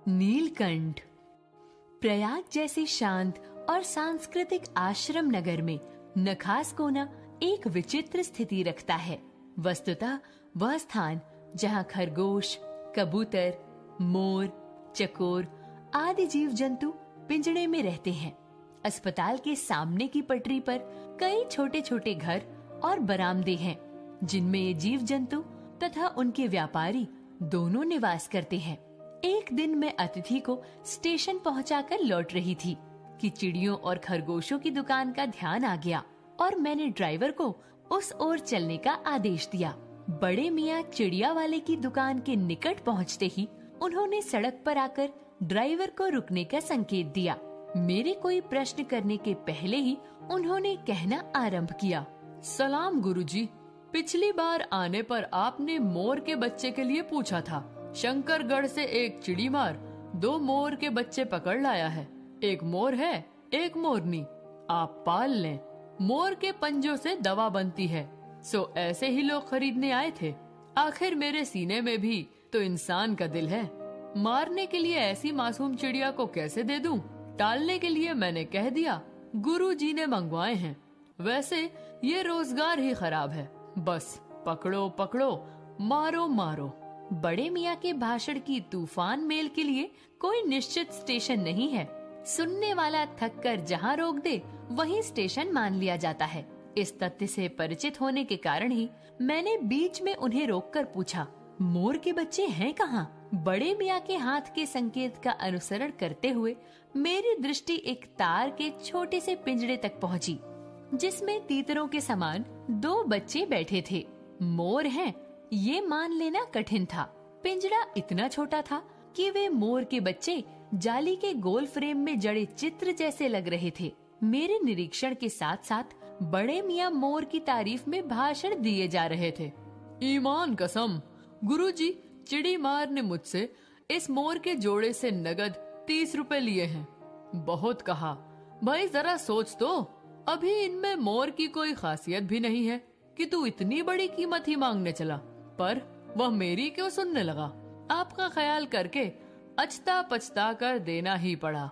नीलकंठ। प्रयाग जैसे शांत और सांस्कृतिक आश्रम नगर में नखास कोना एक विचित्र स्थिति रखता है। वस्तुतः वह स्थान जहाँ खरगोश, कबूतर, मोर, चकोर आदि जीव जंतु पिंजड़े में रहते हैं। अस्पताल के सामने की पटरी पर कई छोटे छोटे घर और बरामदे हैं, जिनमें ये जीव जंतु तथा उनके व्यापारी दोनों निवास करते हैं। एक दिन मैं अतिथि को स्टेशन पहुंचाकर लौट रही थी कि चिड़ियों और खरगोशों की दुकान का ध्यान आ गया और मैंने ड्राइवर को उस ओर चलने का आदेश दिया। बड़े मियाँ चिड़िया वाले की दुकान के निकट पहुंचते ही उन्होंने सड़क पर आकर ड्राइवर को रुकने का संकेत दिया। मेरे कोई प्रश्न करने के पहले ही उन्होंने कहना आरंभ किया, सलाम गुरुजी, पिछली बार आने पर आपने मोर के बच्चे के लिए पूछा था। शंकरगढ़ से एक चिड़ीमार 2 मोर के बच्चे पकड़ लाया है। एक मोर है, एक मोरनी। आप पाल लें, मोर के पंजों से दवा बनती है। सो ऐसे ही लोग खरीदने आए थे। आखिर मेरे सीने में भी तो इंसान का दिल है। मारने के लिए ऐसी मासूम चिड़िया को कैसे दे दूं? टालने के लिए मैंने कह दिया, गुरुजी ने मंगवाए हैं। वैसे ये रोजगार ही खराब है। बस पकड़ो पकड़ो, मारो मारो। बड़े मियाँ के भाषण की तूफान मेल के लिए कोई निश्चित स्टेशन नहीं है। सुनने वाला थक कर जहाँ रोक दे वहीं स्टेशन मान लिया जाता है। इस तथ्य से परिचित होने के कारण ही मैंने बीच में उन्हें रोककर पूछा, मोर के बच्चे हैं कहाँ? बड़े मियाँ के हाथ के संकेत का अनुसरण करते हुए मेरी दृष्टि एक तार के छोटे से पिंजरे तक पहुँची, जिसमें तीतरों के समान 2 बच्चे बैठे थे। मोर हैं, ये मान लेना कठिन था। पिंजरा इतना छोटा था कि वे मोर के बच्चे जाली के गोल फ्रेम में जड़े चित्र जैसे लग रहे थे। मेरे निरीक्षण के साथ साथ बड़े मियाँ मोर की तारीफ में भाषण दिए जा रहे थे। ईमान कसम, गुरुजी, चिड़ीमार ने मुझसे इस मोर के जोड़े से नगद 30 रुपए लिए हैं। बहुत कहा, भाई जरा सोच तो, अभी इनमें मोर की कोई खासियत भी नहीं है कि तू इतनी बड़ी कीमत ही मांगने चला। पर वह मेरी क्यों सुनने लगा? आपका ख्याल करके अचता पछता कर देना ही पड़ा।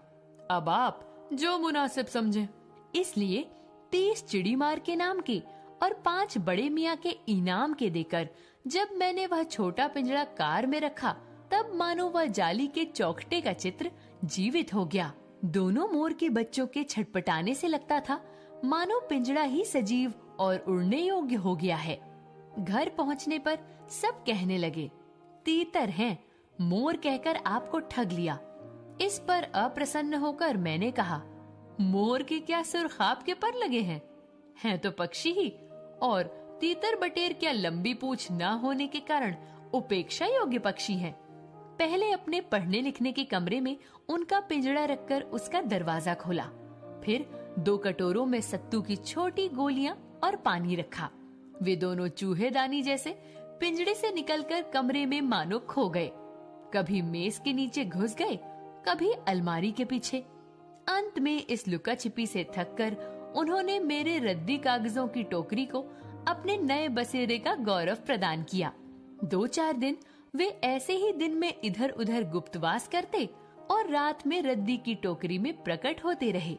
अब आप जो मुनासिब समझे। इसलिए 30 चिड़ीमार के नाम के और 5 बड़े मियाँ के इनाम के देकर जब मैंने वह छोटा पिंजरा कार में रखा, तब मानो वह जाली के चौखटे का चित्र जीवित हो गया। दोनों मोर के बच्चों के छटपटाने से लगता था मानो पिंजरा ही सजीव और उड़ने योग्य हो गया है। घर पहुंचने पर सब कहने लगे, तीतर हैं, मोर कहकर आपको ठग लिया। इस पर अप्रसन्न होकर मैंने कहा, मोर के क्या सुर्खाब के पर लगे हैं तो पक्षी ही, और तीतर बटेर क्या लंबी पूंछ न होने के कारण उपेक्षा योग्य पक्षी हैं। पहले अपने पढ़ने लिखने के कमरे में उनका पिंजड़ा रखकर उसका दरवाजा खोला, फिर 2 कटोरों में सत्तू की छोटी गोलियां और पानी रखा। वे दोनों चूहेदानी जैसे पिंजड़े से निकलकर कमरे में मानो खो गए। कभी मेज के नीचे घुस गए, कभी अलमारी के पीछे। अंत में इस लुका छिपी से थककर उन्होंने मेरे रद्दी कागजों की टोकरी को अपने नए बसेरे का गौरव प्रदान किया। 2-4 दिन वे ऐसे ही दिन में इधर उधर गुप्तवास करते और रात में रद्दी की टोकरी में प्रकट होते रहे।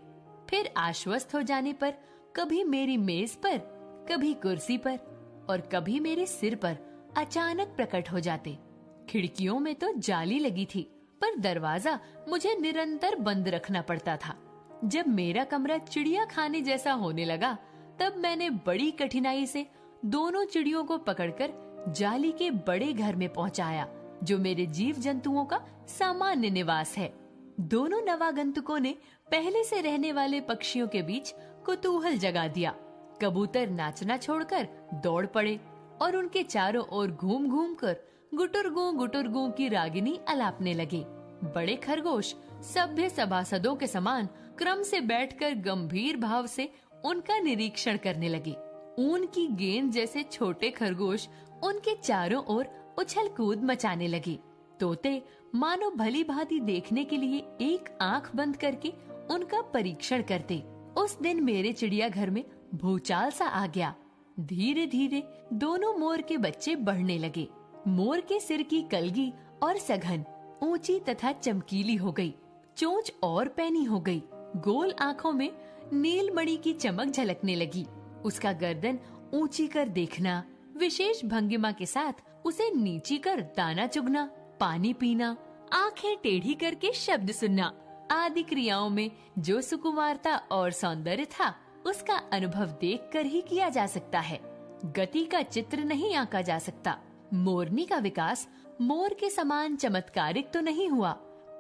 फिर आश्वस्त हो जाने पर कभी मेरी मेज पर, कभी कुर्सी पर और कभी मेरे सिर पर अचानक प्रकट हो जाते। खिड़कियों में तो जाली लगी थी, पर दरवाजा मुझे निरंतर बंद रखना पड़ता था। जब मेरा कमरा चिड़िया खाने जैसा होने लगा, तब मैंने बड़ी कठिनाई से दोनों चिड़ियों को पकड़कर जाली के बड़े घर में पहुंचाया, जो मेरे जीव जंतुओं का सामान्य निवास है। दोनों नवागंतुकों ने पहले से रहने वाले पक्षियों के बीच कुतूहल जगा दिया। कबूतर नाचना छोड़कर दौड़ पड़े और उनके चारों ओर घूम घूम कर गुटुरगू की रागिनी अलापने लगे। बड़े खरगोश सभ्य सभासदों के समान क्रम से बैठकर गंभीर भाव से उनका निरीक्षण करने लगे। ऊन की गेंद जैसे छोटे खरगोश उनके चारों ओर उछल कूद मचाने लगे। तोते मानो भली भांति देखने के लिए एक आंख बंद करके उनका परीक्षण करते। उस दिन मेरे चिड़ियाघर में भूचाल सा आ गया। धीरे धीरे दोनों मोर के बच्चे बढ़ने लगे। मोर के सिर की कलगी और सघन ऊंची तथा चमकीली हो गई, चोंच और पैनी हो गई, गोल आंखों में नीलमणि की चमक झलकने लगी। उसका गर्दन ऊंची कर देखना, विशेष भंगिमा के साथ उसे नीची कर दाना चुगना, पानी पीना, आंखें टेढ़ी करके शब्द सुनना आदि क्रियाओं में जो सुकुमारता और सौंदर्य था, उसका अनुभव देखकर ही किया जा सकता है। गति का चित्र नहीं आंका जा सकता। मोरनी का विकास मोर के समान चमत्कारिक तो नहीं हुआ,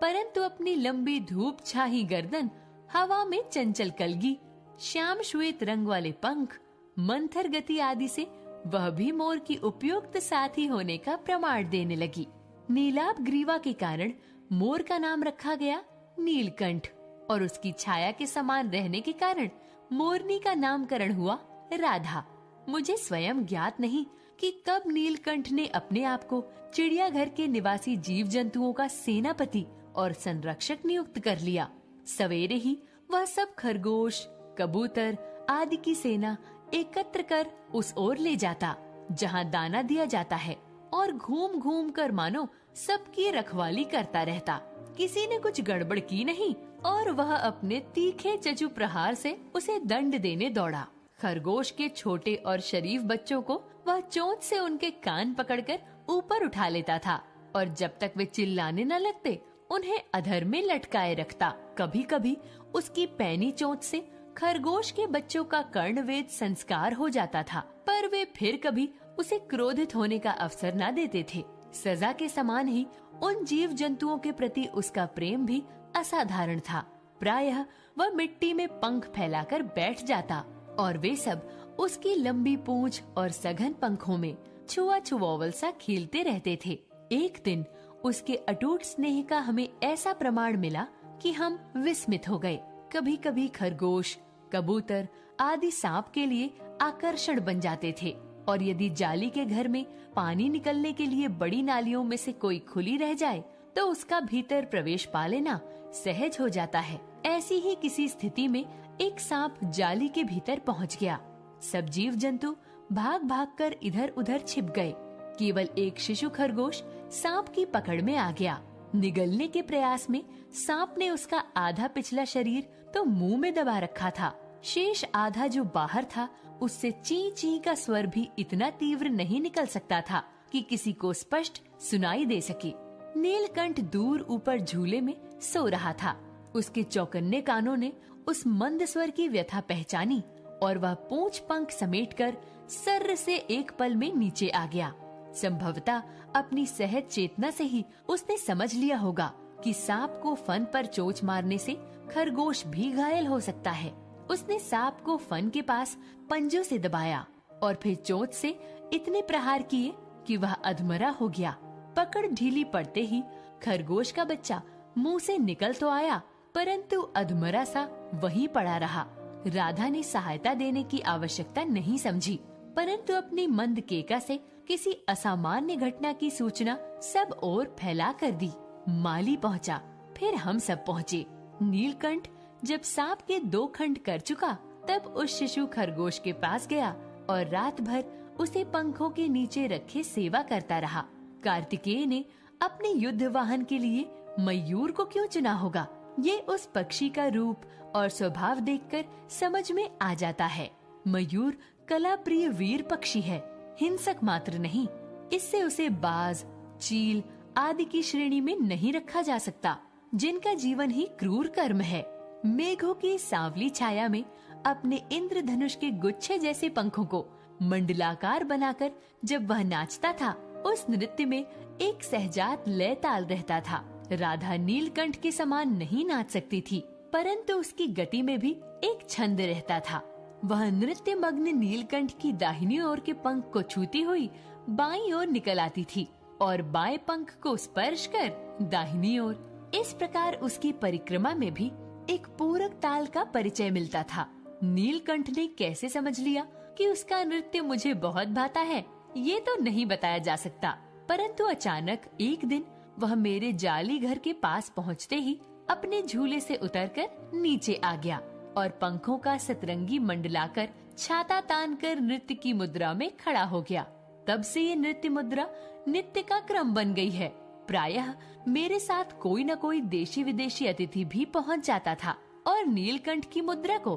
परंतु अपनी लंबी धूप छाही गर्दन, हवा में चंचल कलगी, श्याम श्वेत रंग वाले पंख, मंथर गति आदि से वह भी मोर की उपयुक्त साथी होने का प्रमाण देने लगी। नीलाभ ग्रीवा के कारण मोर का नाम रखा गया नीलकंठ और उसकी छाया के समान रहने के कारण मोरनी का नामकरण हुआ राधा। मुझे स्वयं ज्ञात नहीं कि कब नीलकंठ ने अपने आप को चिड़ियाघर के निवासी जीव जंतुओं का सेनापति और संरक्षक नियुक्त कर लिया। सवेरे ही वह सब खरगोश, कबूतर आदि की सेना एकत्र कर उस ओर ले जाता जहां दाना दिया जाता है और घूम घूम कर मानो सबकी रखवाली करता रहता। किसी ने कुछ गड़बड़ की नहीं और वह अपने तीखे चचु प्रहार से उसे दंड देने दौड़ा। खरगोश के छोटे और शरीफ बच्चों को वह चोंच से उनके कान पकड़कर ऊपर उठा लेता था और जब तक वे चिल्लाने न लगते उन्हें अधर में लटकाए रखता। कभी कभी उसकी पैनी चोंच से खरगोश के बच्चों का कर्णवेद संस्कार हो जाता था, पर वे फिर कभी उसे क्रोधित होने का अवसर न देते थे। सजा के समान ही उन जीव जंतुओं के प्रति उसका प्रेम भी असाधारण था। प्रायः वह मिट्टी में पंख फैलाकर बैठ जाता और वे सब उसकी लंबी पूंछ और सघन पंखों में छुआ छुआवल सा खेलते रहते थे। एक दिन उसके अटूट स्नेह का हमें ऐसा प्रमाण मिला कि हम विस्मित हो गए। कभी कभी खरगोश, कबूतर आदि सांप के लिए आकर्षण बन जाते थे और यदि जाली के घर में पानी निकलने के लिए बड़ी नालियों में से कोई खुली रह जाए तो उसका भीतर प्रवेश पा लेना सहज हो जाता है। ऐसी ही किसी स्थिति में एक सांप जाली के भीतर पहुंच गया। सब जीव जंतु भाग भाग कर इधर उधर छिप गए। केवल एक शिशु खरगोश सांप की पकड़ में आ गया। निगलने के प्रयास में सांप ने उसका आधा पिछला शरीर तो मुंह में दबा रखा था। शेष आधा जो बाहर था उससे ची ची का स्वर भी इतना तीव्र नहीं निकल सकता था कि किसी को स्पष्ट सुनाई दे सके। नीलकंठ दूर ऊपर झूले में सो रहा था। उसके चौकन्ने कानों ने उस मंद स्वर की व्यथा पहचानी और वह पूंछ पंख समेटकर सर्र से एक पल में नीचे आ गया। संभवतः अपनी सहज चेतना से ही उसने समझ लिया होगा कि सांप को फन पर चोंच मारने से खरगोश भी घायल हो सकता है। उसने सांप को फन के पास पंजों से दबाया और फिर चोंच से इतने प्रहार किए कि वह अधमरा हो गया। पकड़ ढीली पड़ते ही खरगोश का बच्चा मुंह से निकल तो आया, परंतु अधमरा सा वहीं पड़ा रहा। राधा ने सहायता देने की आवश्यकता नहीं समझी, परंतु अपनी मंद केका से किसी असामान्य घटना की सूचना सब ओर फैला कर दी। माली पहुंचा, फिर हम सब पहुँचे। नीलकंठ जब सांप के 2 खंड कर चुका तब उस शिशु खरगोश के पास गया और रात भर उसे पंखों के नीचे रखे सेवा करता रहा। कार्तिकेय ने अपने युद्ध वाहन के लिए मयूर को क्यों चुना होगा, ये उस पक्षी का रूप और स्वभाव देखकर समझ में आ जाता है। मयूर कला प्रिय वीर पक्षी है, हिंसक मात्र नहीं। इससे उसे बाज, चील आदि की श्रेणी में नहीं रखा जा सकता, जिनका जीवन ही क्रूर कर्म है। मेघों की सांवली छाया में अपने इंद्रधनुष के गुच्छे जैसे पंखों को मंडलाकार बनाकर जब वह नाचता था, उस नृत्य में एक सहजात लय ताल रहता था। राधा नीलकंठ के समान नहीं नाच सकती थी, परंतु उसकी गति में भी एक छंद रहता था। वह नृत्य मग्न नीलकंठ की दाहिनी ओर के पंख को छूती हुई बाईं ओर निकल आती थी और बाएं पंख को स्पर्श कर दाहिनी ओर। इस प्रकार उसकी परिक्रमा में भी एक पूरक ताल का परिचय मिलता था। नीलकंठ ने कैसे समझ लिया कि उसका नृत्य मुझे बहुत भाता है, ये तो नहीं बताया जा सकता, परंतु अचानक एक दिन वह मेरे जाली घर के पास पहुँचते ही अपने झूले से उतरकर नीचे आ गया और पंखों का सतरंगी मंडलाकर छाता तान कर नृत्य की मुद्रा में खड़ा हो गया। तब से ये नृत्य मुद्रा नित्य का क्रम बन गई है। प्रायः मेरे साथ कोई न कोई देशी विदेशी अतिथि भी पहुंच जाता था और नीलकंठ की मुद्रा को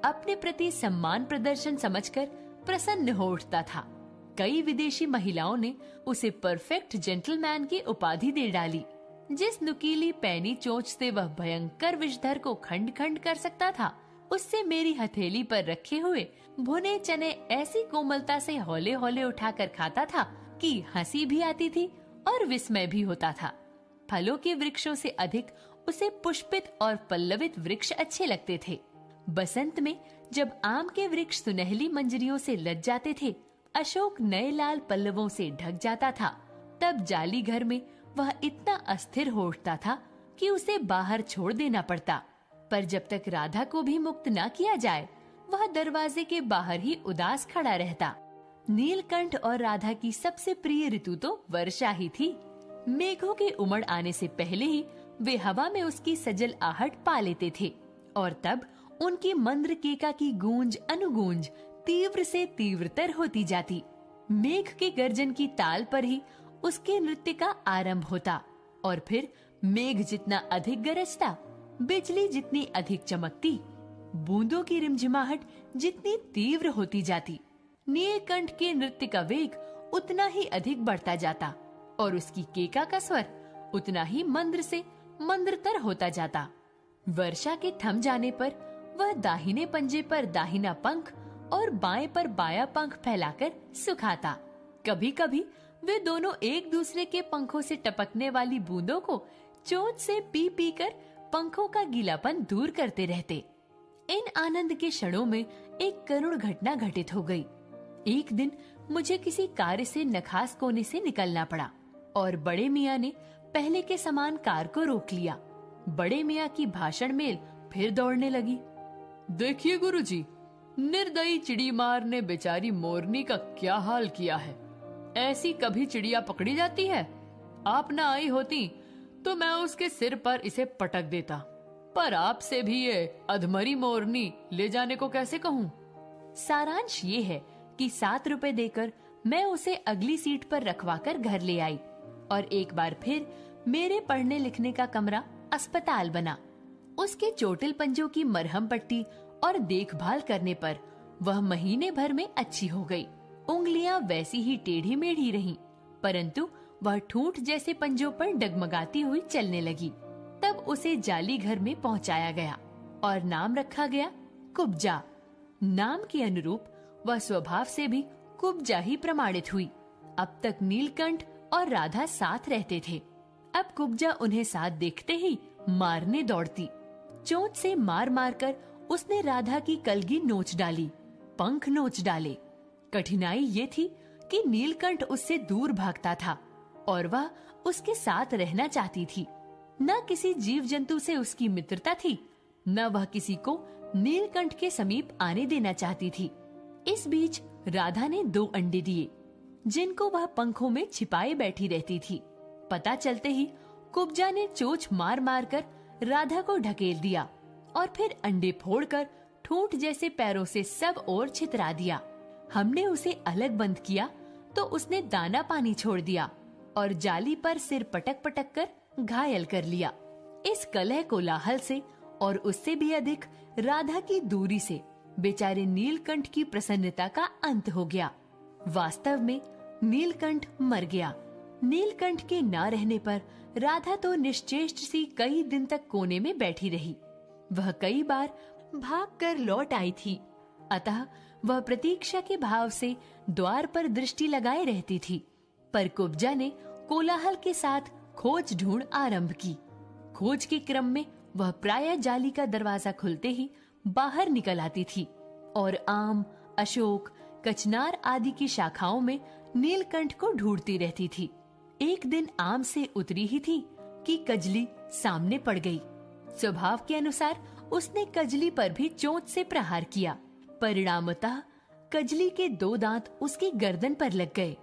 अपने प्रति सम्मान प्रदर्शन समझकर प्रसन्न हो उठता था। कई विदेशी महिलाओं ने उसे परफेक्ट जेंटलमैन की उपाधि दे डाली। जिस नुकीली पैनी चोंच से वह भयंकर विषधर को खंड खंड कर सकता था, उससे मेरी हथेली पर रखे हुए भुने चने ऐसी कोमलता से हौले हौले उठाकर खाता था कि हंसी भी आती थी और विस्मय भी होता था। फलों के वृक्षों से अधिक उसे पुष्पित और पल्लवित वृक्ष अच्छे लगते थे। बसंत में जब आम के वृक्ष सुनहली मंजरियों से लद जाते थे, अशोक नए लाल पल्लवों से ढक जाता था, तब जाली घर में वह इतना अस्थिर हो उठता था कि उसे बाहर छोड़ देना पड़ता। पर जब तक राधा को भी मुक्त न किया जाए, वह दरवाजे के बाहर ही उदास खड़ा रहता। नीलकंठ और राधा की सबसे प्रिय ऋतु तो वर्षा ही थी। मेघों के उमड़ आने से पहले ही वे हवा में उसकी सजल आहट पा लेते थे और तब उनकी मंद्र केका की गूंज अनुगूंज तीव्र से तीव्रतर होती जाती। मेघ के गर्जन की ताल पर ही उसके नृत्य का आरंभ होता और फिर मेघ जितना अधिक गरजता, बिजली जितनी अधिक चमकती, बूंदों की रिमझिमाहट जितनी तीव्र होती जाती, नीलकंठ के नृत्य का वेग उतना ही अधिक बढ़ता जाता और उसकी केका का स्वर उतना ही मंद्र से मंद्रतर होता जाता। वर्षा के थम जाने पर वह दाहिने पंजे पर दाहिना पंख और बाएं पर बायां पंख फैलाकर सुखाता। कभी कभी वे दोनों एक दूसरे के पंखों से टपकने वाली बूंदों को चोंच से पी पी कर पंखों का गीलापन दूर करते रहते। इन आनंद के क्षणों में एक करुण घटना घटित हो गई। एक दिन मुझे किसी कार्य से नखास कोने से निकलना पड़ा और बड़े मियाँ ने पहले के समान कार को रोक लिया। बड़े मियाँ की भाषण मेल फिर दौड़ने लगी। देखिए गुरुजी, निर्दयी चिड़ी मार ने बेचारी मोरनी का क्या हाल किया है। ऐसी कभी चिड़िया पकड़ी जाती है? आप न आई होती तो मैं उसके सिर पर इसे पटक देता, पर आपसे भी ये अधमरी मोरनी ले जाने को कैसे कहूँ। सारांश ये है कि 7 रुपए देकर मैं उसे अगली सीट पर रखवाकर घर ले आई और एक बार फिर मेरे पढ़ने लिखने का कमरा अस्पताल बना। उसके चोटिल पंजों की मरहम पट्टी और देखभाल करने पर वह महीने भर में अच्छी हो गई। उंगलियां वैसी ही टेढ़ी मेढ़ी रहीं, परंतु वह ठूंठ जैसे पंजों पर डगमगाती हुई चलने लगी। तब उसे जाली घर में पहुंचाया गया और नाम रखा गया कुब्जा। नाम के अनुरूप वह स्वभाव से भी कुब्जा ही प्रमाणित हुई। अब तक नीलकंठ और राधा साथ रहते थे। अब कुब्जा उन्हें साथ देखते ही मारने दौड़ती। चोंच से मार मार कर उसने राधा की कलगी नोच डाली, पंख नोच डाले। कठिनाई ये थी कि नीलकंठ उससे दूर भागता था और वह उसके साथ रहना चाहती थी। न किसी जीव जंतु से उसकी मित्रता थी, न वह किसी को नीलकंठ के समीप आने देना चाहती थी। इस बीच राधा ने 2 अंडे दिए, जिनको वह पंखों में छिपाए बैठी रहती थी। पता चलते ही कुब्जा ने चोंच मार मार कर राधा को ढकेल दिया और फिर अंडे फोड़कर ठूंठ जैसे पैरों से सब ओर छितरा दिया। हमने उसे अलग बंद किया तो उसने दाना पानी छोड़ दिया और जाली पर सिर पटक पटक कर घायल कर लिया। इस कलह कोलाहल से और उससे भी अधिक राधा की दूरी से बेचारे नीलकंठ की प्रसन्नता का अंत हो गया। वास्तव में नीलकंठ मर गया। नीलकंठ के ना रहने पर राधा तो निश्चेष्ट सी कई दिन तक कोने में बैठी रही। वह कई बार भागकर लौट आई थी, अतः वह प्रतीक्षा के भाव से द्वार पर दृष्टि लगाए रहती थी। पर कुब्जा ने कोलाहल के साथ खोज ढूंढ आरंभ की। खोज के क्रम में वह प्रायः जाली का दरवाजा खुलते ही बाहर निकल आती थी और आम, अशोक, कचनार आदि की शाखाओं में नीलकंठ को ढूंढती रहती थी। एक दिन आम से उतरी ही थी कि कजली सामने पड़ गई। स्वभाव के अनुसार उसने कजली पर भी चोंच से प्रहार किया। परिणामतः कजली के 2 दांत उसकी गर्दन पर लग गए।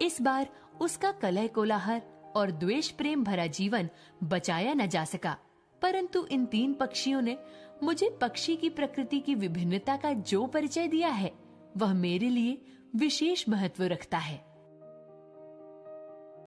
इस बार उसका कलह कोलाहल और द्वेष प्रेम भरा जीवन बचाया न जा सका। परंतु इन 3 पक्षियों ने मुझे पक्षी की प्रकृति की विभिन्नता का जो परिचय दिया है, वह मेरे लिए विशेष महत्व रखता है।